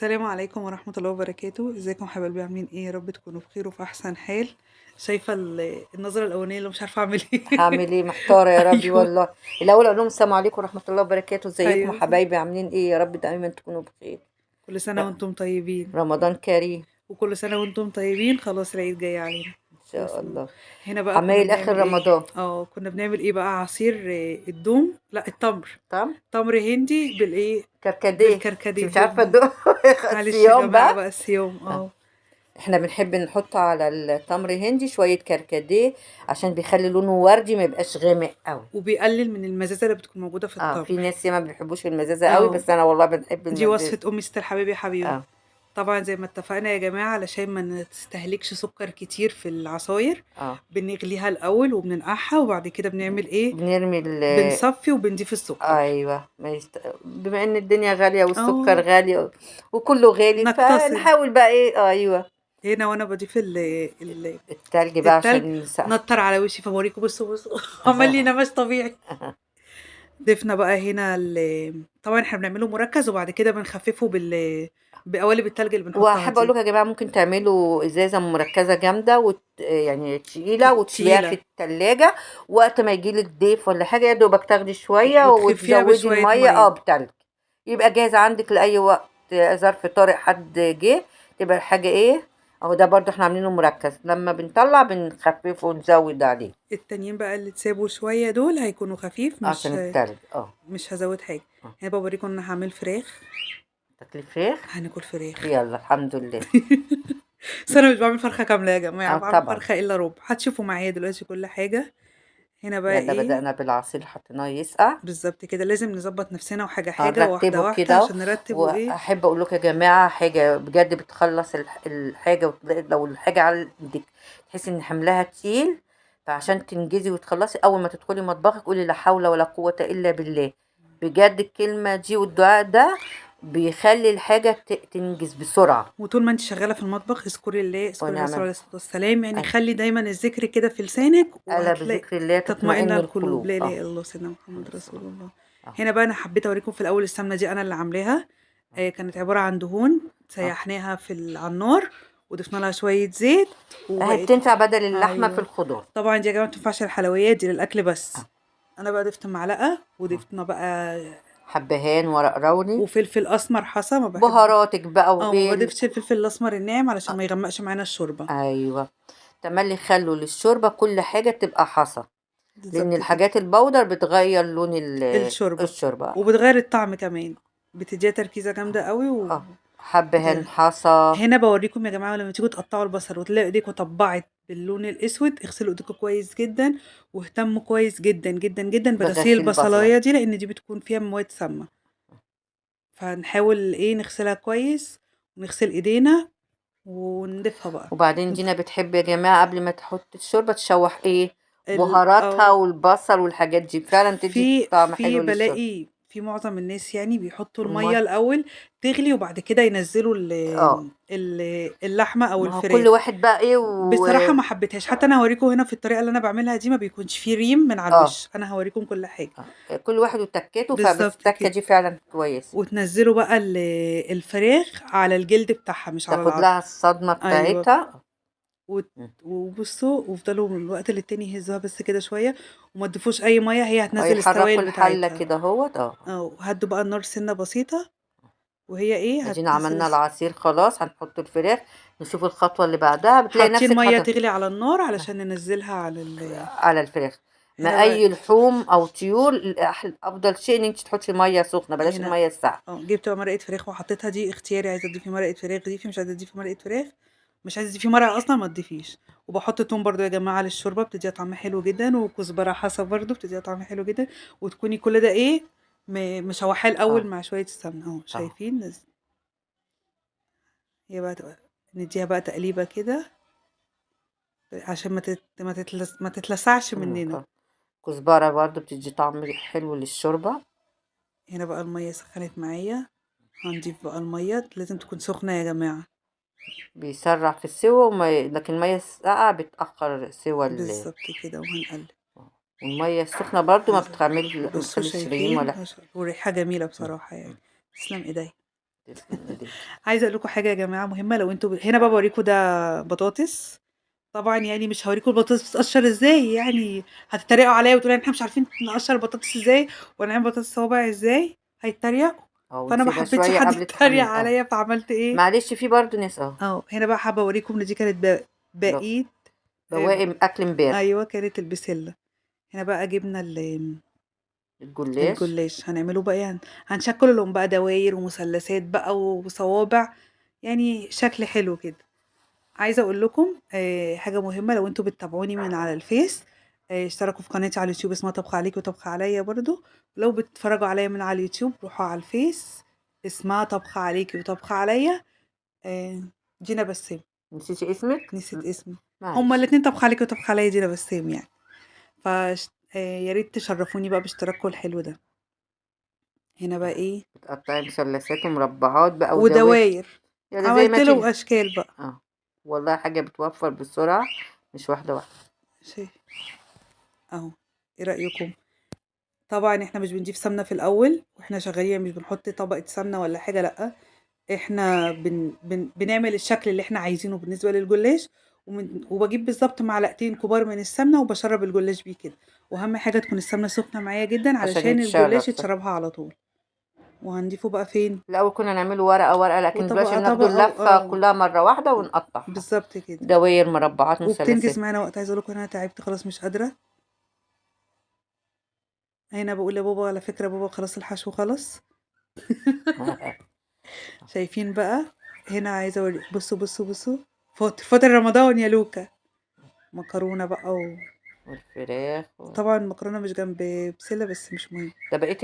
السلام عليكم ورحمة الله وبركاته، ازيكم حبايبي عاملين ايه؟ يا رب تكونوا بخير وفي احسن حال. شايفة النظرة الأولانية اللي مش عارفة اعمل ايه. هعمل ايه؟ محتارة يا ربي ايوه. والله. الاول اقول لهم السلام عليكم ورحمة الله وبركاته، ازيكم يا ايوه صح. حبايبي؟ عاملين ايه؟ يا رب دايما تكونوا بخير. كل سنة ر- وانتم طيبين. رمضان كريم. وكل سنة وانتم طيبين، خلاص العيد جاي علينا. ان خلاص شاء الله. هنا بقى كنا عمايل اخر بنعمل ايه؟ رمضان. كنا بنعمل ايه بقى؟ عصير الدوم، لا التمر. تمام. تمر هندي بالايه؟ كركديه. انت بالكركديه مش عارفة بالظبط. الدق. معلش يا الصيام جماعة بقى. بقى الصيام آه. احنا بنحب نحط على التمر هندي شوية كركديه عشان بيخلي لونه وردي، ما يبقاش غامق قوي. وبيقلل من المزازة اللي بتكون موجودة في في التمر. ناس ما بيحبوش المزازة قوي، اه، بس انا والله بنحب دي المزازة. وصفة أمي ست الحبايب يا حبيبي. اه. طبعا زي ما اتفقنا يا جماعة، علشان ما نستهلكش سكر كتير في العصاير، اه. بنغليها الأول وبننقعها وبعد كده بنعمل ايه؟ بنرمي بنصفي وبنضيف السكر. ايوه، بما ان الدنيا غاليه والسكر اه، غالي وكله غالي، نقتصد. فنحاول بقى ايه. ايوه. هنا وانا بضيف التلج بقى التلج، عشان يسقع. نطر على وشي فبوريكم. بصوا عمل لي نمش طبيعي. ضفنا بقى هنا طبعا احنا بنعمله مركز وبعد كده بنخففه بقوالب التلج اللي بنحطها واحب اقول دي. لكم يا جماعه، ممكن تعملوا ازازه مركزه جامده يعني تقيله وتسيبيها في تقيلة. التلاجة. وقت ما يجيلك ضيف ولا حاجه، يا دوبك تاخدي شويه وتخفيها وتزودي بشوية الميه مية. بتلج. يبقى جاهز عندك لاي وقت. ظرف طارئ حد جه، تبقى الحاجه ايه. اهو ده برضو احنا عاملينه مركز، لما بنطلع بنخففه ونزود عليه. التانيين بقى اللي تسابوا شوية دول هيكونوا خفيف، عشان التلج. اه. مش هزود حاجة. اه. هنا بقى بوريكم ان انا هعمل فراخ. تاكلي فراخ؟ هناكل فراخ. يلا الحمد لله. بس انا مش بعمل فرخة كاملة يا جماعة، اه بعمل طبعا. فرخة الا ربع. هتشوفوا معايا دلوقتي كل حاجة. هنا بقى يلا ايه؟ بدأنا بالعصير اللي حطيناه يسقع. بالظبط كده، لازم نظبط نفسنا وحاجة حاجة واحدة هنرتبه واحدة كده. عشان نرتب وايه. واحب اقول لكم يا جماعه حاجه بجد بتخلص الحاجه، لو الحاجه عندك تحسي ان حملها تقيل، فعشان تنجزي وتخلصي اول ما تدخلي مطبخك قولي لا حول ولا قوه الا بالله. بجد الكلمه دي والدعاء ده بيخلي الحاجه تنجز بسرعه. وطول ما انت شغالة في المطبخ اذكري الله، اذكري الرسول ونعمل. عليه الصلاة والسلام، يعني خلي دايما الذكر كده في لسانك الا وهتلاقي بذكر الله تطمئن تطمئن القلوب. القلوب. لا اله اه. الا الله سيدنا محمد عليه رسول الصلاة. الله. اه. هنا بقى انا حبيت اوريكم في الاول السمنة دي انا اللي عاملاها. كانت عبارة عن دهون اه. سيحناها على النار، وضفنا لها شوية زيت اهي وبقت. بتنفع بدل اللحمه في ايوه. الخضار. طبعا دي يا جماعة متنفعش الحلويات دي، للاكل بس. اه. انا بقى ضفت معلقة اه. وضفنا بقى حبهان، ورق روني. وفلفل اسمر حصى، ما بحب. بهاراتك بقى اه، ما وايه بضيفش الفلفل الاسمر الناعم علشان ما يغمقش معانا الشوربة. ايوه. تملي خلوا للشوربه كل حاجه تبقى حصى، لان بالظبط كده. الحاجات البودر بتغير لون الشوربة الشوربه. وبتغير الطعم كمان، بتديها تركيزة جامدة قوي اه. حبهان بت... حصى. هنا بوريكم يا جماعة لما تيجوا تقطعوا البصل وتلاقوا ايديكوا طبعت باللون الاسود، اغسلوا ايديكوا كويس جدا واهتموا كويس جدا جدا جدا بغسيل بغسيل البصله. البصلاية دي، لان دي بتكون فيها مواد سامة. فنحاول ايه نغسلها كويس ونغسل ايدينا ونضيفها بقى. وبعدين دينا بتحب يا جماعه قبل ما تحط الشوربه تشوح ايه؟ بهاراتها او والبصل والحاجات دي فعلا تدي طعم في حلو للشوربه. بلاقي في معظم الناس يعني بيحطوا المية والميه. الأول تغلي وبعد كده ينزلوا اه. اللحمة أو ما هو كل الفراخ. واحد بقى ايه بصراحة ما حبيتهاش، حتى أنا هوريكم هنا في الطريقة اللي أنا بعملها دي ما بيكونش فيه ريم من على اه. الوش، أنا هوريكم كل حاجة. كل واحد وتكاته، فبس بالظبط التكه كده. دي فعلا كويسه. وتنزلوا بقى الفراخ على الجلد بتاعها مش على تاخد العظم. لها الصدمه أيوة. بتاعتها. وت- وبصوا وافضلوا من وقت للتاني يهزوها بس كده شوية، وما تضيفوش أي مية، هي هتنزل يحركوا السوائل الحلة بتاعتها. كده اهوت. اه. اه، وهدوا بقى النار سنة بسيطة وهي ايه ادينا هتنزل عملنا العصير خلاص، هنحط الفراخ. نشوف الخطوة اللي بعدها، بتلاقي حاطين نفسك مية تغلي على النار علشان ننزلها على على الفراخ. هنا ما بقى. اي لحوم او طيور افضل شيء ان انت تحطي ميه سخنه، بلاش هنا الميه الساقعه. جبت بقى مرقة فراخ وحطيتها، دي اختياري، عايزة تضيفي مرقة فراخ ضيفي، مش عايزة تضيفي مرقة فراخ، مش عايزة تضيفي مرقة اصلا ما تضيفيش. وبحط توم برضو يا جماعة للشوربة، بتديها طعم حلو جدا، وكزبرة حصى برضو بتديها طعم حلو جدا. وتكوني كل ده ايه مشوحاه الاول اه. مع شوية السمنة اهو، اه. شايفين هي بقى نديها بقى تقليبة كده عشان ما تتلسعش مننا. اه. كزبره برضو بتدي طعم حلو للشوربه. هنا بقى المية سخنت معايا، هنضيف بقى المية، لازم تكون سخنة يا جماعة. بيسرع في السوا لكن الميه الساقعه بتاخر سوا بالظبط كده وهنقلب. والميه السخنه برضو ما عايزة بتخليش بصوا ريم شايفين ولا. ما شاء الله، وريحة جميلة بصراحة يعني. تسلم ايدي. تسلم ايديكي. عايزة أقول لكم حاجة يا جماعة مهمة، لو أنتم هنا بقى باوريكم ده بطاطس، طبعًا يعني مش هاوريكم البطاطس بتتقشّر إزاي، يعني هتتريقوا عليَّ وتقولوا إحنا مش عارفين نقشّر البطاطس إزاي ونعمل بطاطس صوابع إزاي، هيتريقوا، فأنا ما ونسيبها حبيتش شوية حد قبل يتريق التحمير عليَّ فعملت إيه، معلش في برضه ناس هنا بقى حابة أوريكم إن دي كانت ب- بقية بواقي أكل امبارح. أيوه كانت البسلة، هنا بقى جبنا الجلاش. الجلاش هنعمله بقى إيه، هنشكّلهم بقى دواير ومثلثات بقى وصوابع، يعني شكل حلو كده. عايزة أقول لكم حاجة مهمة لو أنتم بتتابعوني من على الفيس، اشتركوا في قناتي على اليوتيوب اسمها طبخ عليكِ وطبخ عليَّ برضه، ولو بتتفرّجوا عليَّ من على اليوتيوب روحوا على الفيس اسمها طبخ عليكِ وطبخ عليَّ، دينا بسّام، نسيتي اسمك؟ نسيت اسمي، هُم معلش. الاتنين طبخ عليكِ وطبخ عليَّ دينا بسّام يعني، فاش يا ريت تشرّفوني بقى باشتراككم الحلو ده. هنا بقى إيه، بتقطعي مثلثات ومربعات بقى ودوائر. ودواير، يلا زي عملت ما لهم تيجي. أشكال بقى. اه والله حاجة بتوفر بسرعة، مش واحدة واحدة. شايف أهو، إيه رأيكم؟ طبعًا إحنا مش بنضيف سمنة في الأول وإحنا شغالين، مش بنحط طبقة سمنة ولا حاجة لأ، إحنا بنعمل الشكل اللي إحنا عايزينه بالنسبة للجلاش، وباجيب بالضبط معلقتين كبار من السمنة وباشرّب الجلاش بيه كده، وأهم حاجة تكون السمنة سخنة معايا جدًا عشان علشان يتشرب الجلاش صح. يتشربها على طول، وهنضيفه بقى فين؟ الأول كنا نعمله ورقة ورقة، لكن دلوقتي وطبقة، بناخده طبقة اللفة كلها مرة واحدة ونقطعها بالضبط كده، دواير مربعات وبتنجز مثلثات. معانا وقت، عايزة أقول لكم أنا تعبت خلاص مش قادرة، هنا باقول لبابا على فكرة بابا خلاص الحشو خلص. شايفين بقى، هنا عايزة بُصّوا، بُصّوا، بُصّوا، فاطر رمضان يا لوكا، مكرونة بقى والفراخ طبعًا المكرونة مش جنب بسلة بس مش مهم. ده بقيت